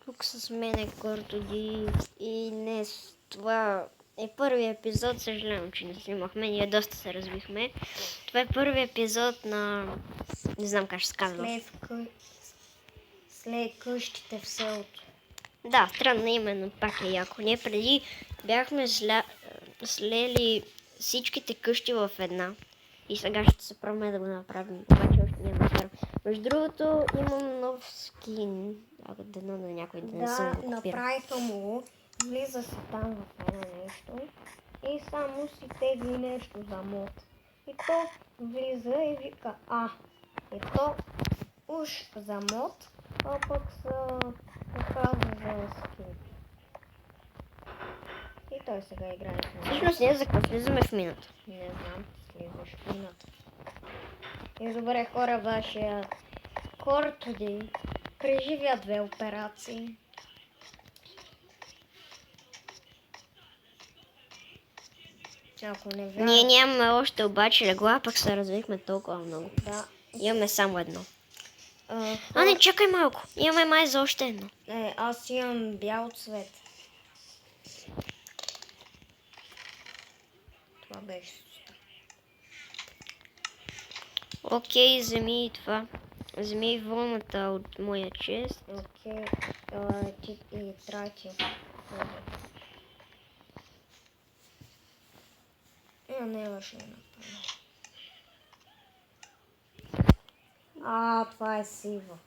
Тук с мен е Кортоди и днес това е първият епизод, съжалявам, че не снимахме, ние доста се развихме. Това е първият епизод на... не знам как ще се казва. След къщите в селото. Да, странно именно, пак е яко. Ние преди бяхме слели всичките къщи в една. И сега ще се правим да го направим, обаче още няма ферм. Между другото имам нов скин. Дано на някой да не съм го копирал. Направиха му, влиза си там в едно нещо и само си тегли нещо за мод. И то влиза и вика, и то уж за мод, а пък се показва за скин. И той сега играе в мината. Всъщност ние за какво влизаме в мината? Не знам, слизаш в мината. И добре хора, вашия Кортоди преживя 2 операции. Ако не вярвам. Ние нямаме още обаче легла, пък се развихме толкова много. Да. Имаме само едно. Не, чакай малко. Имаме май за още едно. Аз имам бял цвет. Това беше. Окей, вземи и това. Вземи и вълната от моя чест. Окей, ти и трати. Не ще направя. Това е сиво.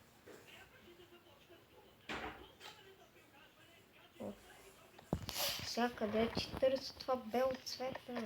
Сега къде ти търси това бел цвет, бе?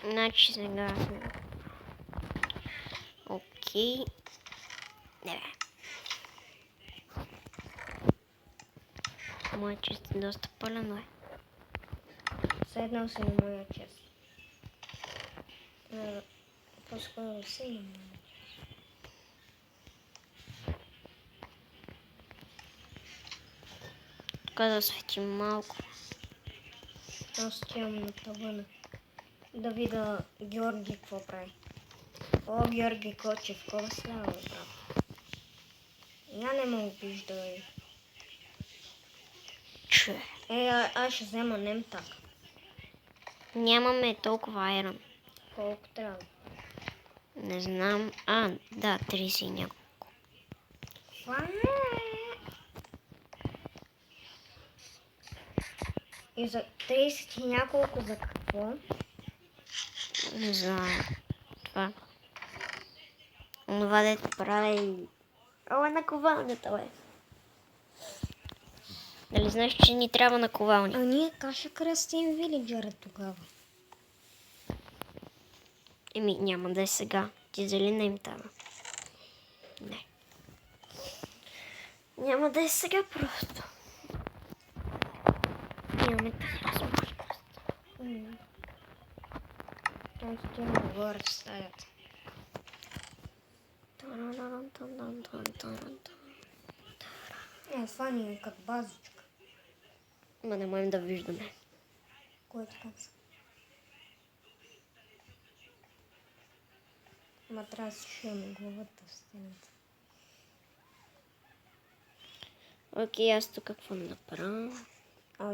Значи сега... Окей. Не бе. Моя чест е доста пълен, бе. Седнал си на моя чест. По-скоро си на моя чест. Така да светим малко. Аз отивам на тавана. Да видя Георги какво прави. Георги Кочев, кога слява, брат? Я не му вижда. Че? Аз ще взема немтак. Нямаме толкова айрон. Колко трябва? Не знам. Да, 30 и няколко. И за 30 и няколко за какво? Не знам. Това. Онова дето прави... наковалнята, бе. Нали знаеш, че ни трябва наковални? Ние как ще кръстим вилиджера тогава? Няма да е сега. Ти зали не им тава. Не. Няма да е сега просто. Нямаме тази възможност. Там стоим нагоре в стаята. Това ни е като базичка. Ма не можем да виждаме. Кой така са? Ма трябва да си шием главата в стената. Окей, аз тук какво направя?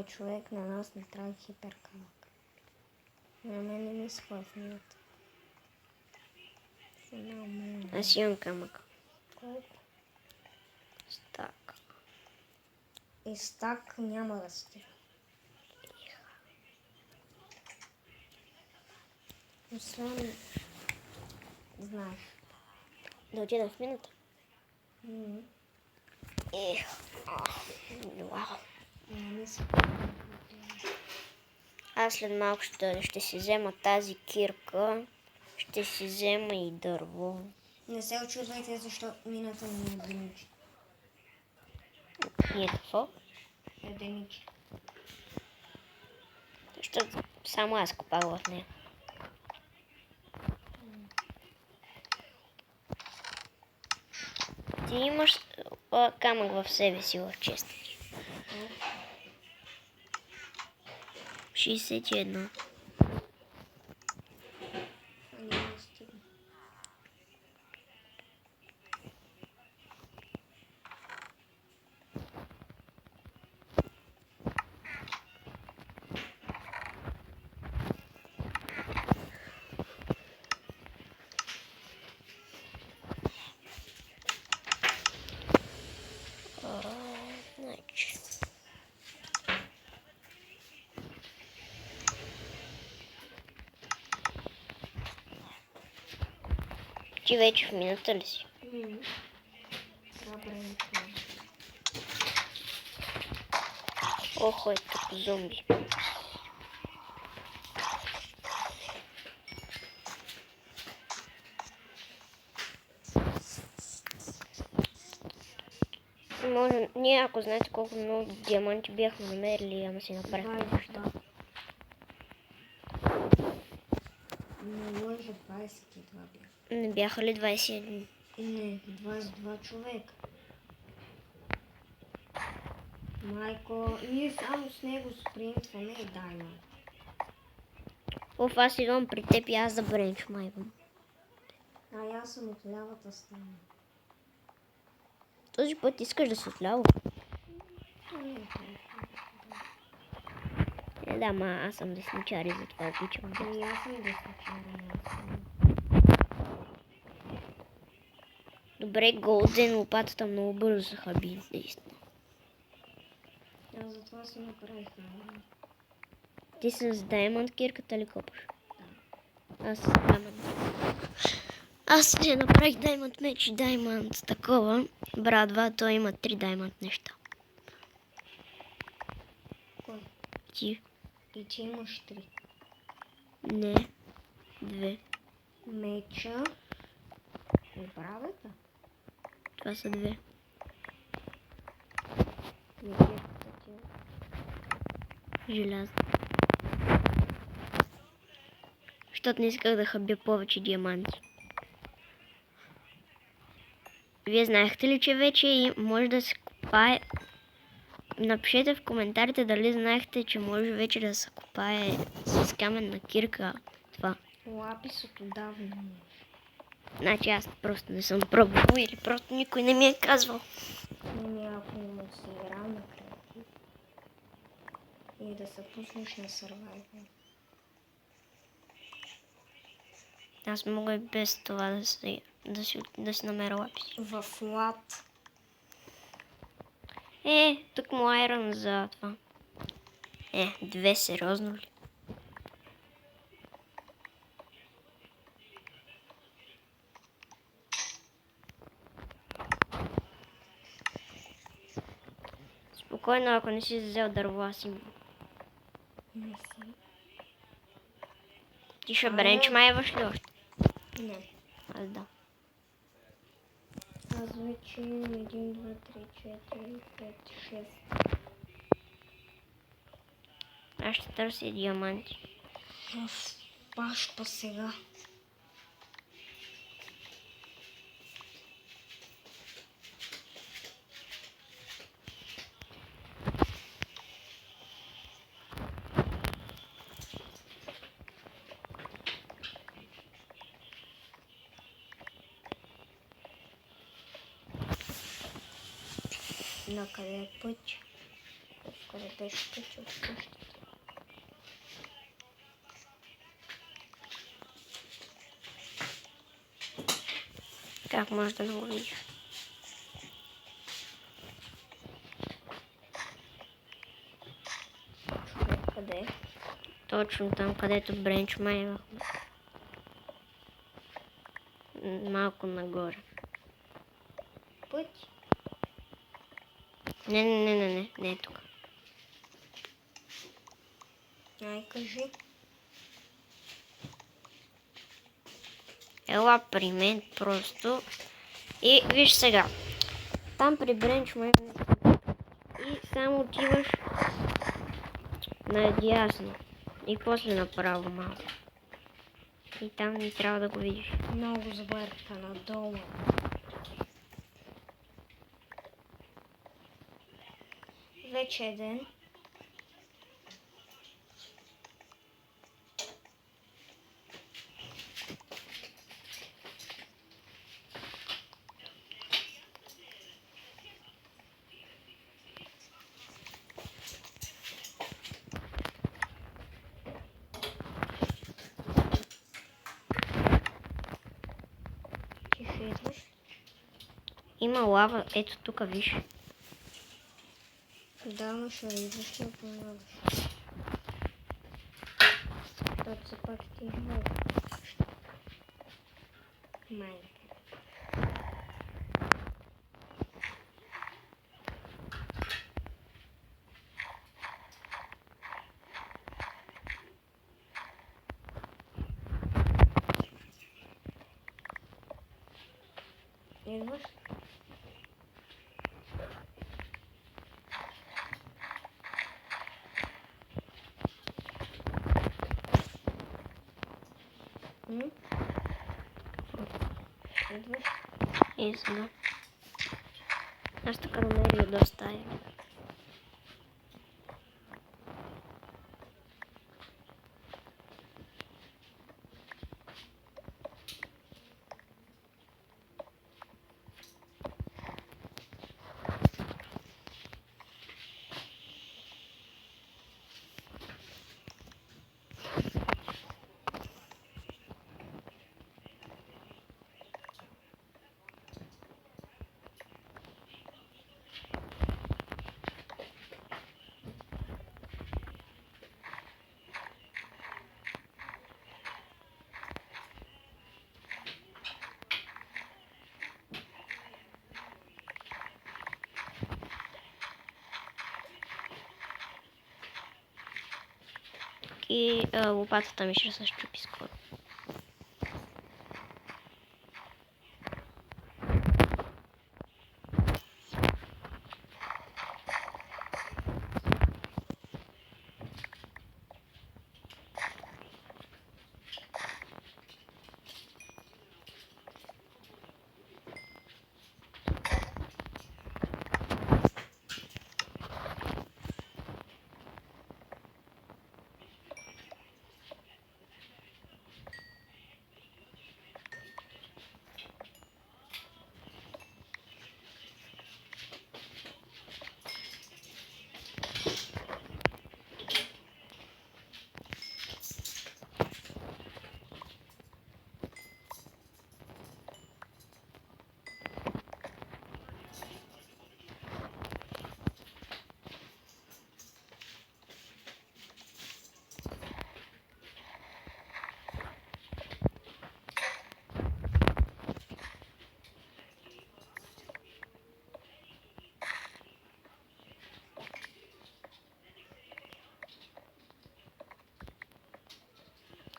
Човек, на нас не трябва хиперкамък. На мен не ми спа в мината. Аз имам камък. Колко? Стак. И стак няма да стига. Освен... Знаеш. Да отида в мината? Вау. Аз след малко ще си взема тази кирка. Ще си взема и дърво. Не се очудвайте, защо мината ми е единична. И какво? Единична. Защото само аз копах в нея. Ти имаш камък в себе си в честа ти. 61. Няма да стигна. Значи. Ти вече в минута ли си? Добре, Охо, е като зомби. Може, ние ако знаете колко много диаманти бяхме намерили, ама си направихме неща. Не лъжа, 22 бях. Не бяха ли 21? Не, 22 човека. Майко, ние само с него спринтваме и дайма. Оф, аз идвам при теб и аз да бренч, майко. А аз съм от лявата страна. Този път искаш да си отляво. Да, ма аз съм десничар и затова обичам. И аз съм десничарен. Добре, Голден, лопатата много бързо се хаби, наистина. Аз затова си направих армия. Ти с Даймонд кирката ли копаш? Аз с Даймонд. Аз не направих Даймонд меч и Даймонд такова. Брадва, той има 3 Даймонд неща. Кой? Ти? И ти имаш 3. Не. 2. Меча и брадата. Това са 2. И кирката ти. Желязно. Защото не исках да хабя повече диаманти. Вие знаехте ли, че вече може да се копае? Напишете в коментарите дали знаехте, че може вече да се копае с каменна кирка това. Лапис отдавна може. Значи аз просто не съм пробвал или просто никой не ми е казвал. Някой му си играл на креатив. И да се пуснеш на Survivor. Аз мога и без това да си намеря лаписи. В лад. Тук му айрон за това. 2, сериозно ли? Спокойно, ако не си взел дърво, аз имам. Не си. Ти ще бренч майваш ли още? Не. Аз да. Аз вече имам 1, 2, 3, 4, 5, 6. Аз ще търся диаманти. Баш па сега. На къде е път? Къде беше път от къщата? Как може да не го видиш? Къде? Точно там, където бренч майвахме. Малко нагоре. Път? Не е тук. Ай, кажи. Ела при мен просто. И виж сега. Там при Бренчман и само отиваш надясно. И после направо малко. И там не трябва да го видиш. Много забърка надолу. Вече е ден. Ти ще идваш. Има лава, ето тук виж. Да, но ще идваш и помагаш. Защото все пак ти е много. Майка. Идваш? Идваш? И сега. Аз така намерих да остая. И лопатата ми ще се щупи скоро.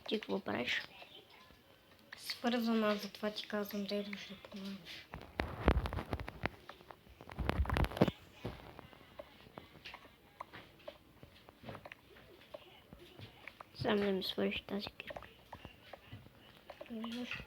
Ти какво правиш? Свързана, затова ти казвам да идваш да помагаш. Сам да ми свърши тази кирка. Идваш.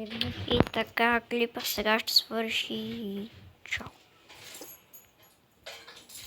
идваш. И така клипа сега ще свърши.